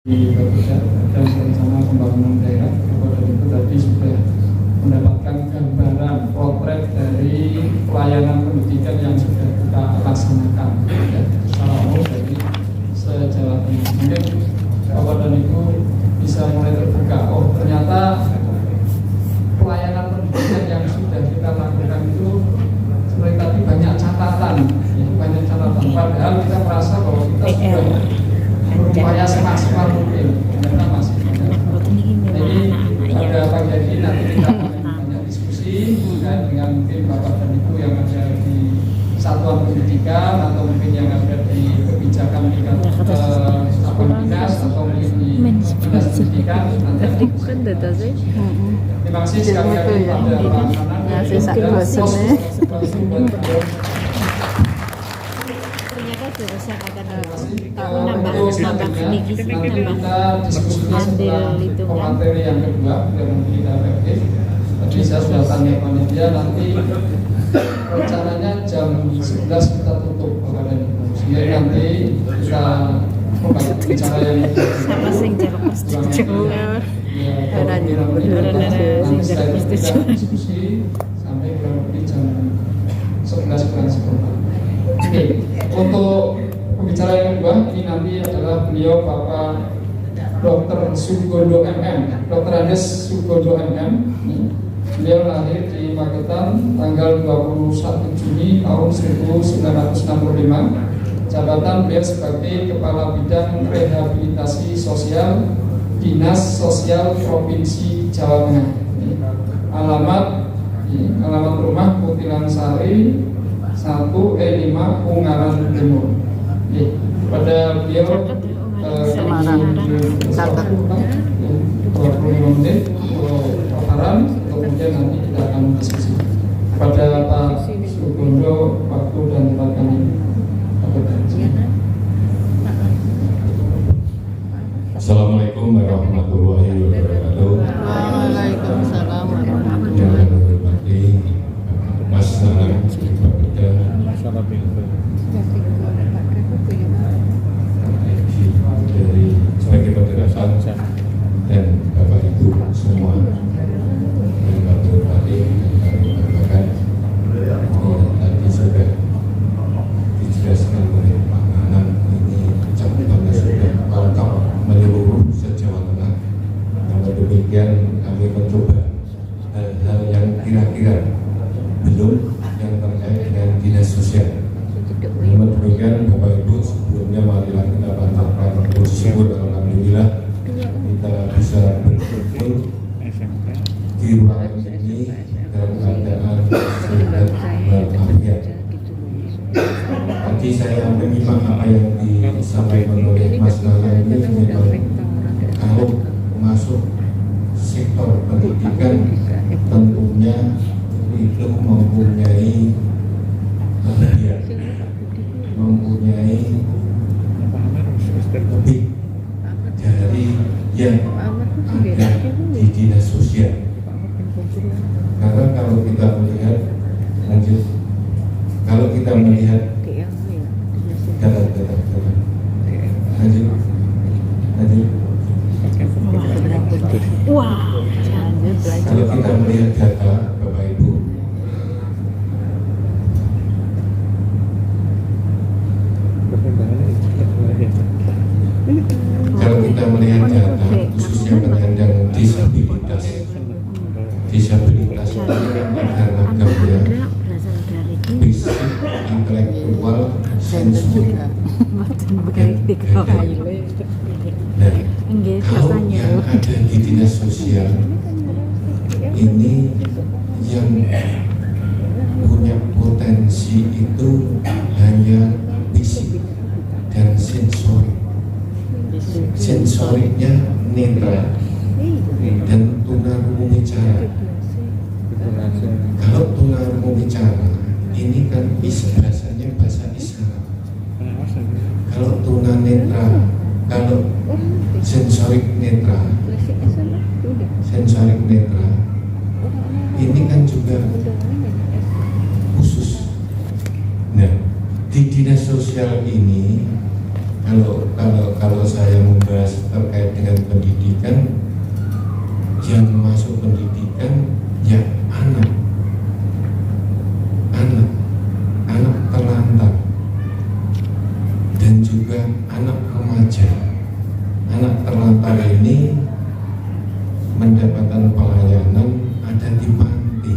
di Bapeda dan rencana pembangunan daerah. Kepada itu tadi sudah mendapatkan gambaran potret dari pelayanan pendidikan yang sudah kita laksanakan ya, secara umum dari se-Jawa Tengah. Mungkin Bapak dan Ibu bisa mulai terbuka, oh ternyata pelayanan pendidikan yang sudah kita lakukan itu seperti tadi banyak catatan ya, banyak catatan, padahal kita merasa bahwa kita sudah berupaya semaksimal mungkin, ternyata masih banyak. Jadi pada pagi ini nanti kita akan banyak diskusi dengan mungkin Bapak dan Ibu yang ada di satuan pendidikan atau mungkin yang ada di kebijakan tingkat dinas atau mungkin di dinas pendidikan. Terima kasih sekali lagi pada Pak Hanan. Nanti kita diskusinya setelah materi yang kedua yang kita pakai. Tadi saya sudah tanya panitia, nanti rencananya jam 11 kita tutup kepada sehingga nanti kita bicara yang sama sing jarak persetuju diskusi sampai kurang lebih jam 11 kurang seperempat. Oke, untuk pembicara yang kedua ini nanti adalah beliau Bapak Dr. Sugondo MM, Dr. Andes Sugondo MM. Beliau lahir di Magetan tanggal 21 Juni tahun 1965. Jabatan beliau sebagai Kepala Bidang Rehabilitasi Sosial Dinas Sosial Provinsi Jawa Tengah. Alamat rumah Kutilan Sari 1E5 Ungaran Timur. Pada beliau Semarang 25 menit paparan, kemudian nanti kita akan diskusi. Pada Pak Sugondo waktu dan tempat kami. Assalamualaikum warahmatullahi wabarakatuh. Waalaikumsalam warahmatullahi Yang kami hormati Mas Nanang Bapeda dari sebagai Federasi dan Bapak Ibu semua yang kami hormati dan kami banggakan. Tadi sudah dijelaskan oleh Pak Nanang, ini cakupannya sudah lengkap menyeluruh se-Jawa Tengah. Namun demikian kami mencoba hal-hal yang kira-kira belum yang terkait dengan dinas sosial. Namun demikian Bapak Ibu, sebelumnya marilah kita panjatkan puji syukur, alhamdulillah kita bisa berkumpul di ruangan ini dalam keadaan sehat walafiat. Tadi saya menyimak apa yang disampaikan oleh Mas Nana, ini memang kalau masuk sektor pendidikan tentunya itu mempunyai bagian, mempunyai lebih dari yang ada di dinas sosial. Karena kalau kita melihat lanjut, kalau kita melihat data lanjut. wah Kalau kita melihat data Bapak Ibu, kalau kita melihat data khususnya penyandang disabilitas ada ragamnya fisik, intelektual, sensorik. Nah, kalau yang ada di dinas sosial ini yang punya potensi itu hanya fisik dan sensorik. Sensoriknya netra dan tunarungu bicara. Kalau tunarungu bicara ini kan bahasanya bahasa isyarat. Kalau tunanetra, kalau sensorik netra ini kan juga khusus. Nah, di dinas sosial ini kalau saya membahas terkait termasuk pendidikan, ya anak terlantar, dan juga anak remaja. Anak terlantar ini mendapatkan pelayanan ada di panti.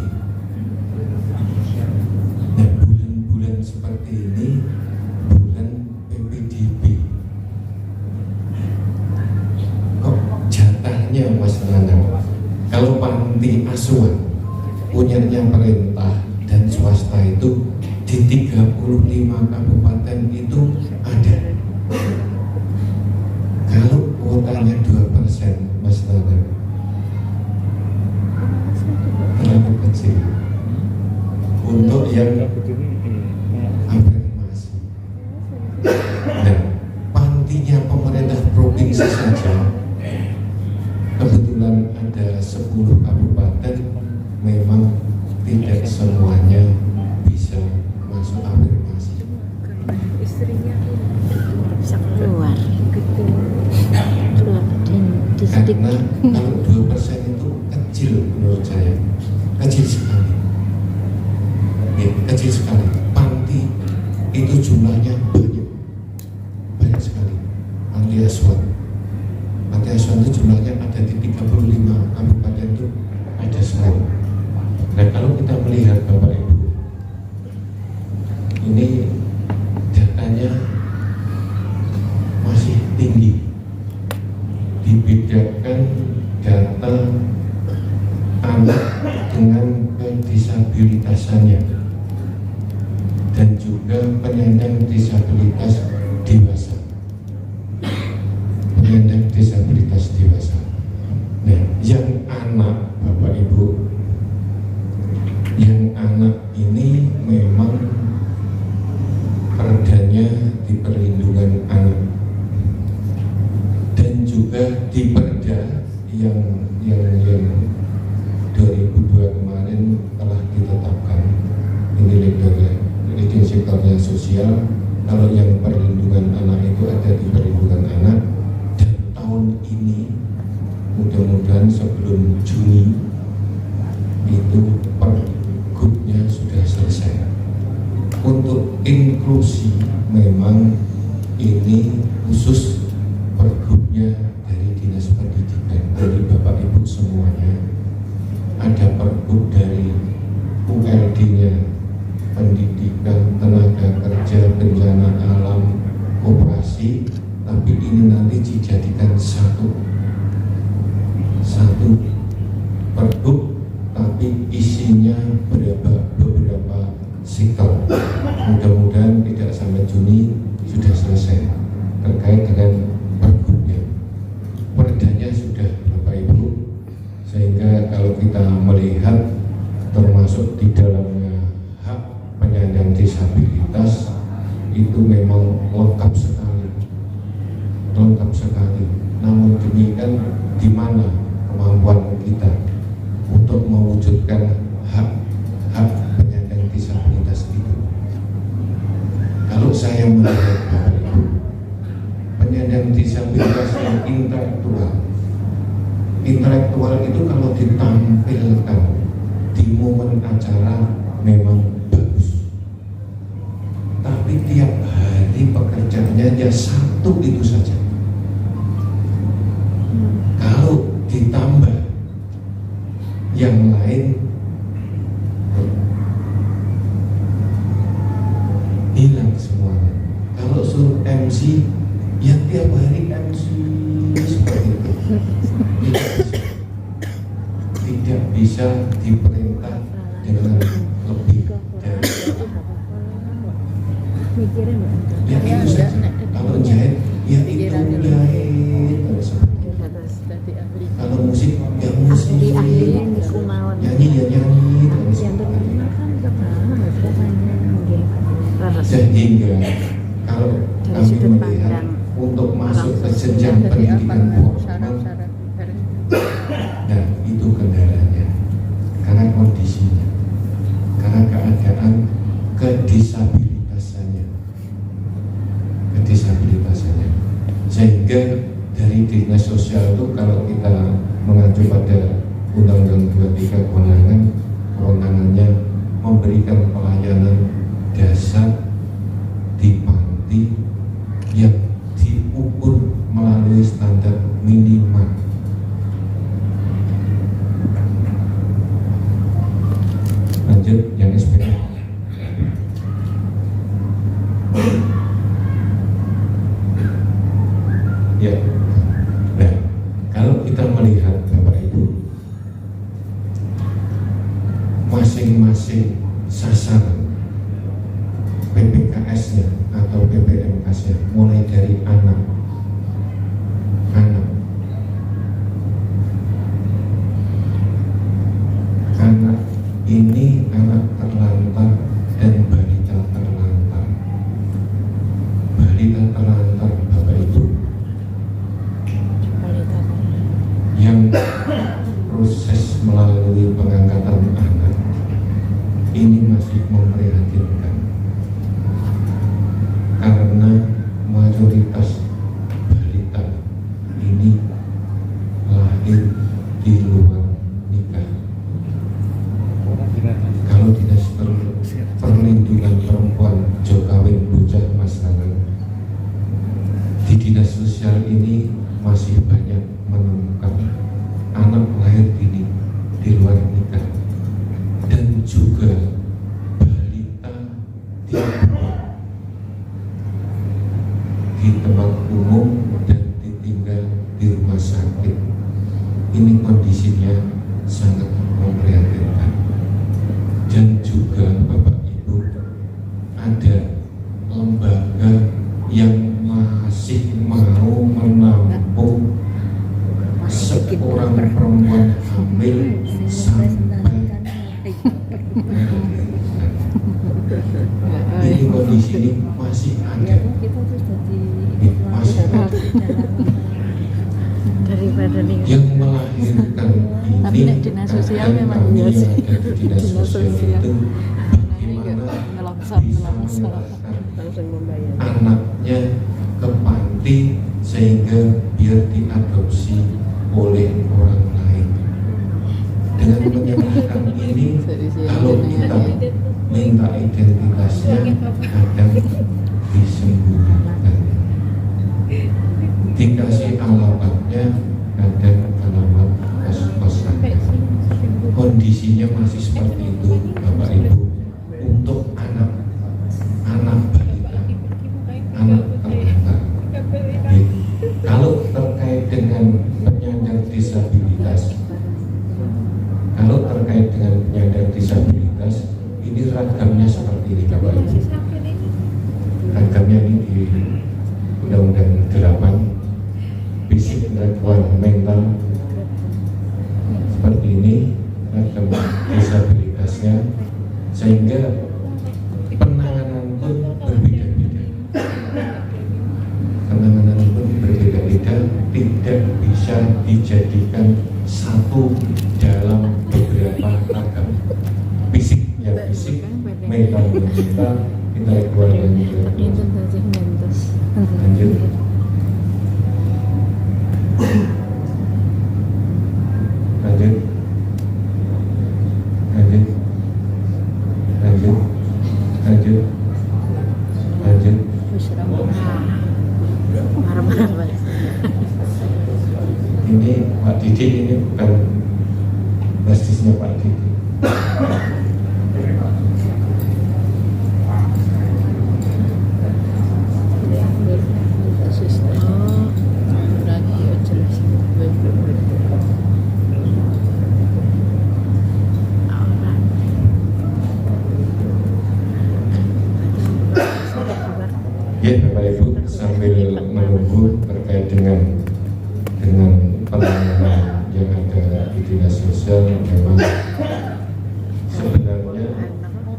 Nah, bulan-bulan seperti ini bulan PPDB. Kok jatahnya Mas Nanang? Kalau panti asuhan punyanya pemerintah dan swasta itu di 35 kabupaten itu ada. Kalau kuotanya 2%, Mas Nanang, terlalu kecil untuk yang afirmasi. Nah, pantinya pemerintah provinsi saja kebetulan ada 10 kabupaten, memang tidak semuanya bisa masuk afirmasi. Bisa keluar Karena kalau 2% itu kecil menurut saya, kecil sekali. Ya, kecil sekali. Panti itu jumlahnya banyak sekali. Panti asuhan itu jumlahnya ada di 35 kabupaten itu ada semua. Nah, kalau kita melihat Bapak Ibu, ini datanya masih tinggi. Dibedakan data anak dengan kedisabilitasannya dan juga penyandang disabilitas dewasa. Nah, yang anak, Bapak Ibu, yang anak ini memang perdanya di perlindungan anak dan juga di perda yang 2002 kemarin telah ditetapkan ini leading sektornya sosial. Kalau yang perlindungan anak itu ada di perlindungan anak, dan tahun ini mudah-mudahan sebelum Juni itu pergubnya sudah selesai. Untuk inklusi memang ini khusus pergubnya dari Dinas Pendidikan, dari Bapak Ibu semuanya. Ada pergub dari ULD-nya, pendidikan, tenaga kerja, bencana alam, koperasi, tapi ini nanti dijadikan satu pergub, tapi isinya beberapa sektor. Mudah-mudahan tidak sampai Juni sudah selesai terkait dengan pergubnya. Perdanya sudah Bapak Ibu, sehingga kalau kita melihat termasuk di dalamnya hak penyandang disabilitas itu memang lengkap sekali. Namun demikian, di mana kemampuan kita untuk mewujudkan hak penyandang disabilitas itu? Kalau saya melihat Bapak Ibu, penyandang disabilitas yang intelektual itu kalau ditampilkan di momen acara memang bagus, tapi tiap hari pekerjaannya hanya satu itu saja. Kalau ditambah yang lain, hilang semuanya. Kalau suruh MC, ya tiap hari MC seperti itu. Tidak bisa diperintah dengan lebih dari ya itu saja. Kalau jahit, ya itu jahit. Kalau musik, ya musik. Nyanyi, ya nyanyi. Sehingga kalau kami melihat untuk masuk ke jenjang pendidikan formal, nah itu kendalanya, karena kondisinya, karena keadaan kedisabilitasannya, sehingga dari dinas sosial itu kalau kita mengacu pada Undang-Undang 23 kewenangannya memberikan pelayanan dasar di panti yang diukur melalui standar minimal. Lanjut yang SPK. Ya, nah kalau kita melihat Bapak Ibu, masing-masing sasaran PPKS-nya atau PPMKS-nya mulai dari anak ini, anak terlantar dan balita terlantar. Balita terlantar Bapak Ibu yang proses melalui pengangkatan anak ini masih memprihatinkan karena mayoritas balita ini lahir di luar nikah. Kalau Dinas Perlindungan Perempuan Jokawin Bocah Masalah di Dinas Sosial ini masih banyak menemukan anak lahir dini di luar nikah dan juga balita di tempat umum dan ditinggal di rumah sakit. Ini kondisinya sangat memprihatinkan. Dan juga Bapak Ibu, ada lembaga yang masih mau menampung seorang perempuan hamil sampai ini kondisi ini masih ada, masih ada daripada yang melahirkan ini. Tapi nek dinas sosial memang kami yang biasa. ada di dinas sosial itu bagaimana Ngelongsor bisa menyerahkan anaknya ke panti sehingga biar diadopsi oleh orang lain. Dengan menyerahkan ini, kalau kita minta identitasnya kadang disembunyikan, dikasih alamatnya kadang alamat kos-kosan. Kondisinya masih seperti itu Bapak Ibu untuk anak balita, anak terlantar. Kalau terkait dengan penyandang disabilitas, ini ragamnya seperti ini Bapak Ibu. Ragamnya ini di Undang-Undang 8, fisik, intelektual, mental, seperti ini ragam disabilitasnya, sehingga penanganan pun berbeda-beda. Penanganan pun berbeda-beda, tidak bisa dijadikan satu dalam beberapa ragam. Fisik yang fisik, mental yang mental, intelektual yang intelektual. Lanjut. Lanjut. Lanjut. Lanjut. Lanjut. Lanjut. Marah-marah. Ini Pak Didi, ini bukan basisnya Pak Didi. Ya Bapak Ibu, sambil menunggu terkait dengan penanganan yang ada di dinas sosial, memang sebenarnya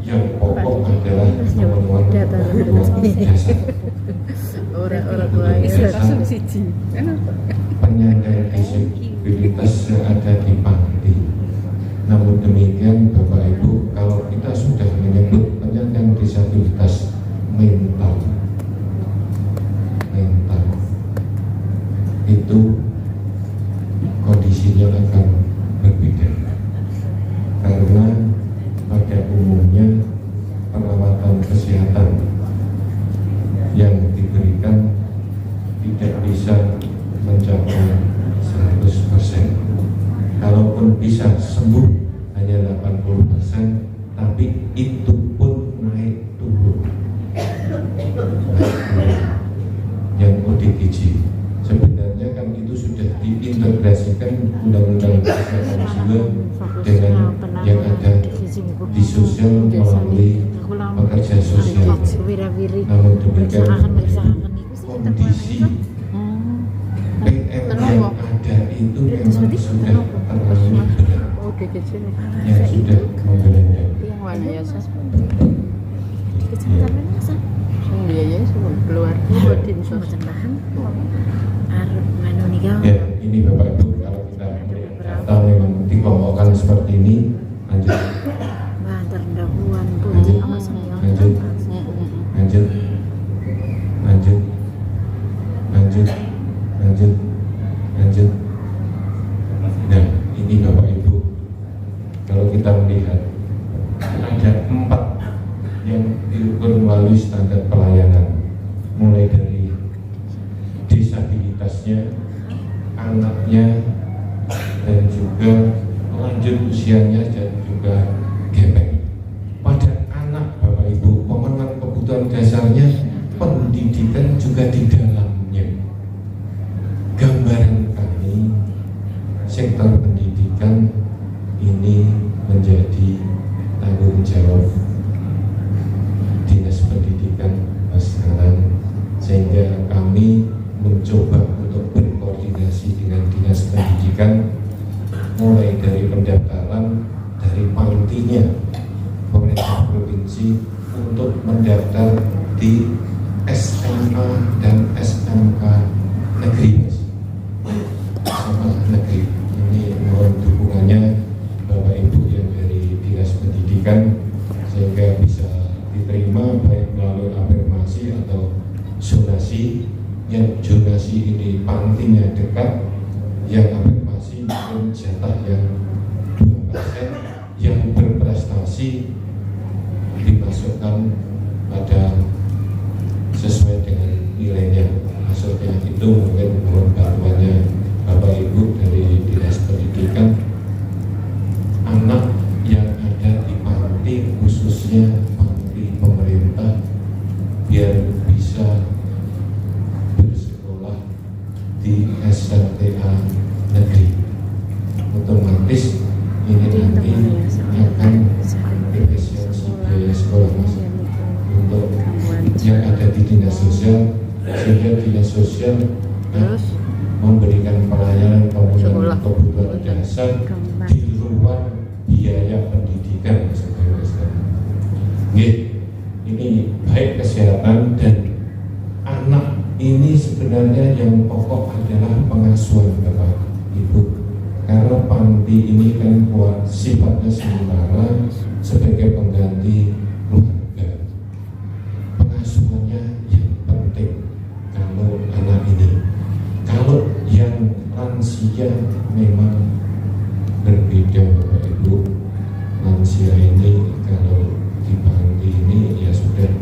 yang pokok adalah pemenuhan kebutuhan dasar. Orang-orang tua penyandang disabilitas yang ada di panti. Namun demikian Bapak Ibu, kalau kita sudah menyebut penyandang disabilitas mental itu kondisinya akan berbeda. mencapai 100%. Kalaupun bisa sembuh hanya 80%, tapi itu pun naik turun. Yang ODGJ sebenarnya kan itu sudah diintegrasikan undang-undang kesehatan jiwa dengan yang ada di sosial melalui pekerja sosial. Namun demikian kondisi PM yang ada itu memang sudah terlalu berat, yang sudah membelenggu. Yang mana ya, Sas? Ya. Biayanya semua keluar buat dinsos bahan. Arep manu nikah. Ya, ini Bapak Ibu, kalau kita data memang dikelompokkan seperti ini, lanjut. Wah, terdahuluan pun. Lanjut. Lanjut. Lanjut, lanjut, lanjut, lanjut, lanjut. Nah, ini Bapak Ibu, kalau kita melihat ada 4 yang diukur melalui standar pelayanan, mulai dari disabilitasnya, anaknya, dan juga lanjut usianya, dan juga gepeng. Pada anak Bapak Ibu, pemenuhan kebutuhan dasarnya, pendidikan juga di dalamnya. Gambaran kami, sektor pendidikan ini menjadi tanggung jawab Dinas Pendidikan Pasaran, sehingga kami mencoba untuk berkoordinasi dengan Dinas Pendidikan mulai dari pendaftaran, dari pantinya pemerintah provinsi untuk mendaftar di SMA dan SMK negeri, SMA negeri. Ini mohon dukungannya Bapak Ibu yang dari Dinas Pendidikan sehingga bisa diterima baik melalui afirmasi atau zonasi. Yang zonasi ini pantinya dekat, yang afirmasi mungkin jatah yang 2%, yang berprestasi dimasukkan pada sesuai dengan nilainya. Maksudnya itu mungkin mohon bantuannya Bapak Ibu dari Dinas Pendidikan, anak yang ada di panti, khususnya panti pemerintah, biar bisa bersekolah di SLTA negeri, otomatis ini nanti akan efisiensi biaya sekolah untuk yang ada di dinas sosial, sehingga dinas sosial memberikan pelayanan pemenuhan kebutuhan dasar di luar biaya pendidikan. Ini baik kesehatan dan anak ini sebenarnya yang pokok adalah pengasuhan Bapak Ibu, karena panti ini kan kuat sifatnya sementara sebagai pengganti keluarga. Pengasuhannya yang penting kalau anak ini. Kalau yang lansia memang berbeda Bapak Ibu. Lansia ini kalau di panti ini ya sudah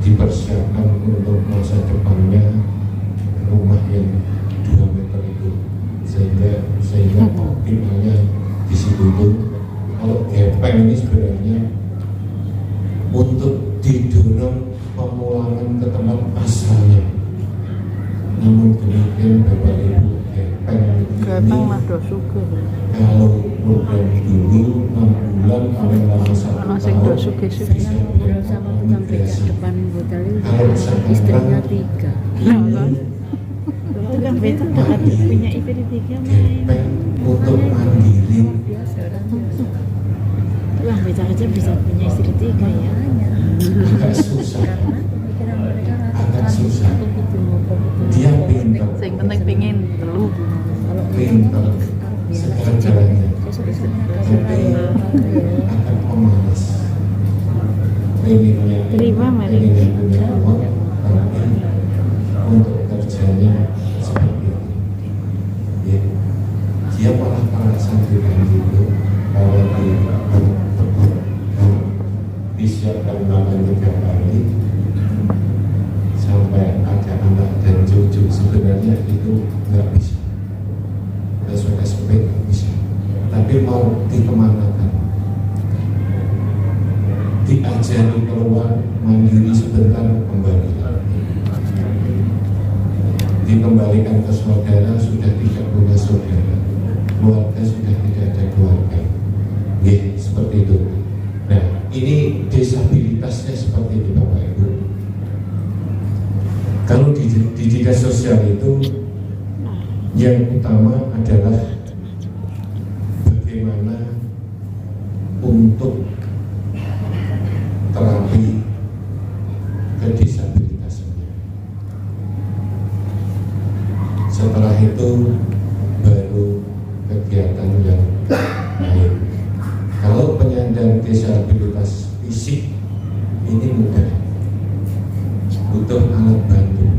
dipersiapkan untuk masa depannya, rumah yang 2 meter itu, sehingga optimalnya di situ itu. Kalau gepeng ini sebenarnya untuk didorong pemulangan ke tempat asalnya. Namun demikian Bapak Ibu, gepeng ini kalau program dulu 6 bulan paling lama 1 tahun bisa migrasi. Kalau Istrinya sekarang 3. Tukang beca dapat punya istri 3 gepeng untuk mandiri. Tukang beca aja bisa punya istri 3 ya. Agak susah, agak susah. Dia pintar, Yang penting pingin dulu. pintar segala-galanya, tapi akan pemalas. Pengennya punya uang, tapi untuk kerjanya seperti itu. Ya. Dia malah perasaan itu kalau disiapkan makan 3 kali sampai ada anak banyak itu nggak bisa, SOP nggak bisa. Tapi mau dikemanakan, diajari keluar, mandiri sebentar, kembali lagi. Dikembalikan ke saudara, sudah tidak punya saudara, keluarga sudah tidak ada keluarga. Seperti itu. Nah, ini disabilitasnya seperti itu Bapak Ibu. Kalau di dinas sosial itu yang utama adalah bagaimana untuk terapi kedisabilitasannya. Setelah itu baru kegiatan yang lain. Kalau penyandang disabilitas fisik ini mudah, butuh alat bantu,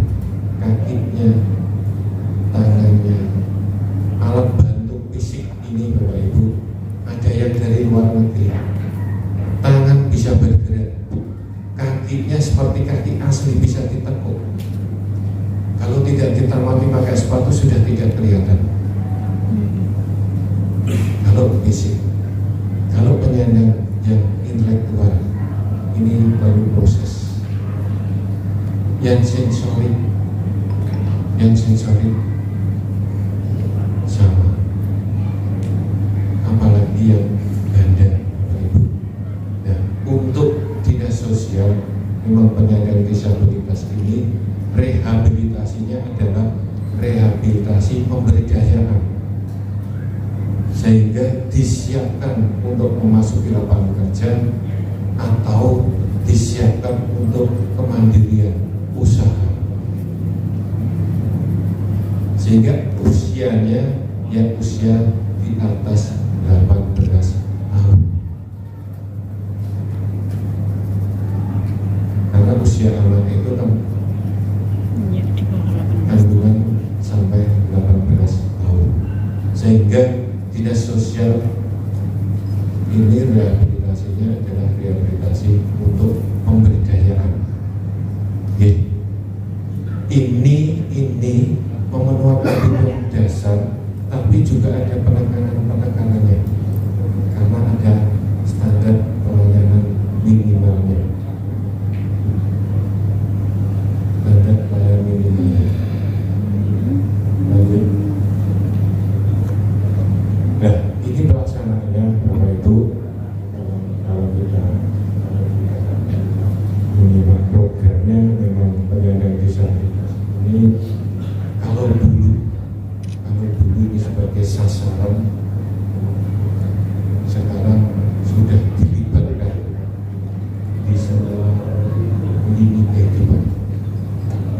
kakinya, tangannya, alat bantu fisik ini Bapak Ibu, ada yang dari luar negeri. Tangan bisa bergerak, kakinya seperti kaki asli bisa ditekuk. Kalau tidak ditamati pakai sepatu sudah tidak kelihatan. Kalau fisik. Kalau penyandang yang intelektual ini baru proses. Yang sensorik sama, apalagi yang ganda, Ibu. Nah, untuk dinas sosial memang penyandang disabilitas ini rehabilitasinya adalah rehabilitasi pemberdayaan, sehingga disiapkan untuk memasuki lapangan kerja atau disiapkan untuk kemandirian usaha, sehingga usianya yang usia di atas 18 tahun, karena usia anak itu kan kandungan sampai 18 tahun, sehingga dinas sosial ini rehabilitasinya adalah rehabilitasi untuk pemberdayaan. Ini memenuhi kebutuhan dasar, tapi juga ada penekanannya, karena ada standar pelayanan minimalnya. Standar pelayanan minimalnya. Lanjut. Nah, ini pelaksanaannya Bapak Ibu. Kalau kita menyimak programnya, memang penyandang disabilitas ini kalau dulu ini sebagai sasaran, sekarang sudah dilibatkan di semua lini kehidupan.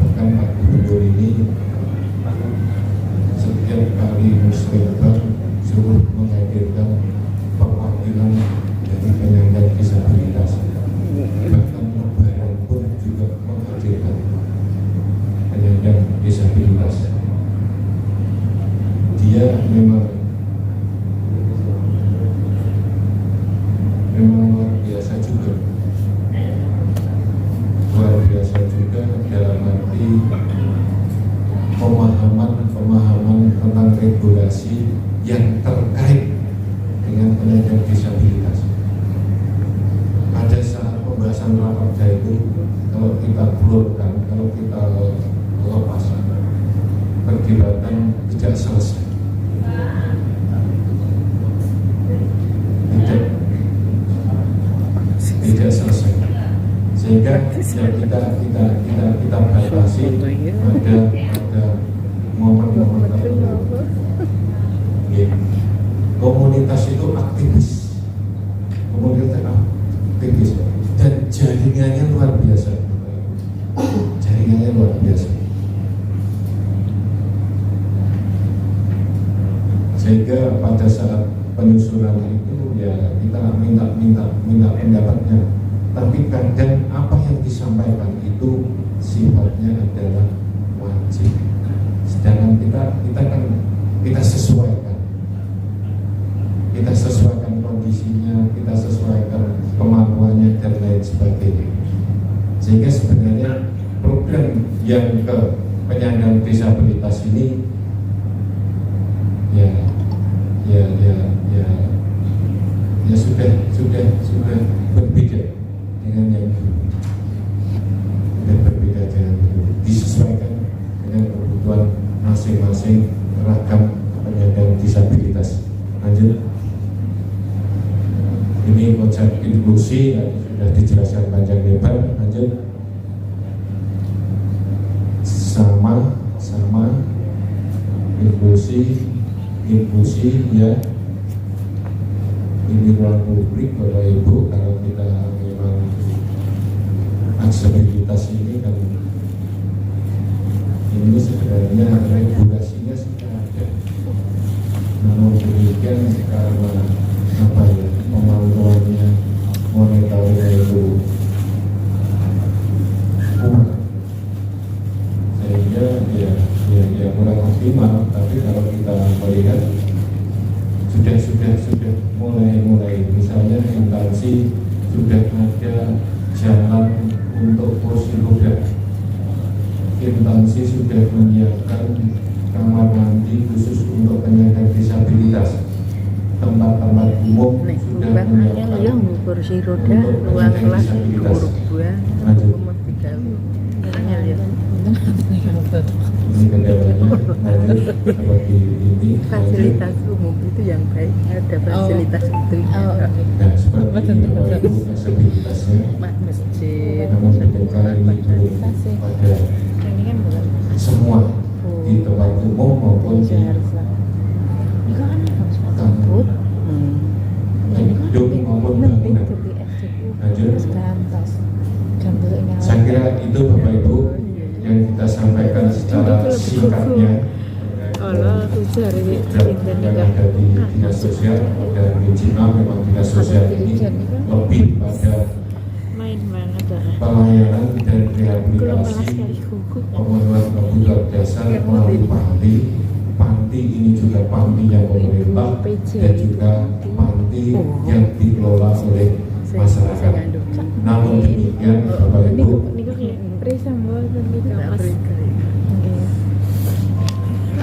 Bahkan Pak Gubernur ini setiap kali musrembang suruh menghadirkan perwakilan dari penyandang disabilitas. Bahkan lebaran pun juga menghadirkan penyandang disabilitas. Dia memang luar biasa juga, dalam arti pemahaman tentang regulasi yang terkait dengan penyandang disabilitas. Pada saat pembahasan raperda itu, kalau kita keluarkan, kalau kita lepaskan, perdebatan tidak selesai. Tidak selesai, sehingga yang kita batasi ada momen-momen tertentu. Komunitas itu aktivis, dan jaringannya luar biasa, sehingga pada saat penyusunan itu ya kita minta pendapatnya, tapi kadang apa yang disampaikan itu sifatnya adalah wajib, sedangkan kita sesuaikan kondisinya, kita sesuaikan kemampuannya dan lain sebagainya, sehingga sebenarnya program yang ke penyandang penyandang disabilitas ini ya sudah berbeda dengan yang dulu. Sudah berbeda dengan dulu. Disesuaikan dengan kebutuhan masing-masing ragam penyandang disabilitas. Lanjut. Ini konsep inklusi sudah dijelaskan panjang lebar. Lanjut. Sama inklusi ya. Ini ruang publik Bapak Ibu, kalau kita memang aksesibilitas ini kan ini sebenarnya regulasinya sudah ada, namun demikian karena pemantauannya monetarnya itu kurang, sehingga ya kurang optimal. Tapi kalau kita melihat sudah mulai misalnya instansi sudah ada jalan untuk kursi roda, instansi sudah menyiapkan kamar mandi khusus untuk penyandang disabilitas, tempat-tempat umum sudah menyiapkan yang kursi roda, ruang kelas, guru buah, rumah tiga ini kendalanya lanjut seperti ini. Fasilitas umum itu yang baik, ada fasilitas itu. Nah, seperti ini Bapak Ibu aksesibilitasnya, Masjid, namun demikian ini belum pada semua di tempat umum maupun di kampus, gedung maupun bangunan. Lanjut. Saya kira itu Bapak Ibu yang kita sampaikan secara singkatnya yang ada di dinas sosial. Dan di Cina memang dinas sosial ini lebih pada pelayanan dan rehabilitasi pemenuhan kebutuhan dasar melalui panti. Panti ini juga panti yang pemerintah dan juga panti yang dikelola oleh masyarakat. Namun demikian Bapak Ibu,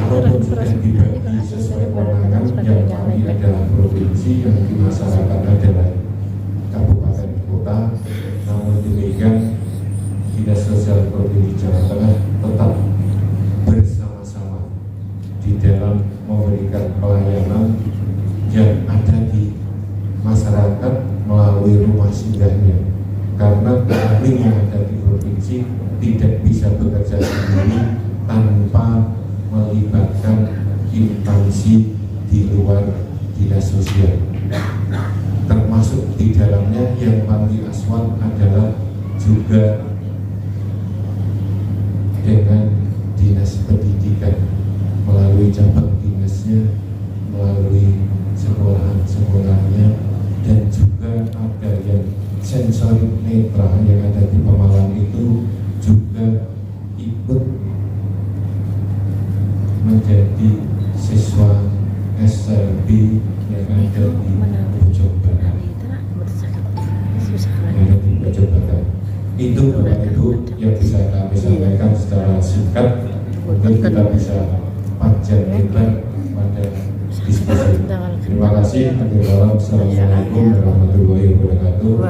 walaupun sudah dibagi sesuai kewenangan, yang kami adalah provinsi, yang di masyarakat adalah kabupaten kota, namun demikian Dinas Sosial Provinsi Jawa Tengah tetap bersama-sama di dalam memberikan pelayanan yang ada di masyarakat melalui rumah singgahnya, karena kami yang ada di provinsi tidak bisa bekerja sendiri tanpa melibatkan instansi di luar dinas sosial, termasuk di dalamnya yang paling aswat adalah juga dengan dinas pendidikan melalui cabang dinasnya, melalui sekolahan-sekolahnya, dan juga ada yang sensorik netra yang ada di Pemalang itu juga ikut menjadi siswa SLB yang ada di Pojok Barat. Itu Bapak Ibu yang bisa kami sampaikan secara singkat. Mungkin kita bisa panjang lebar pada diskusi. Terima kasih. Assalamualaikum warahmatullahi wabarakatuh.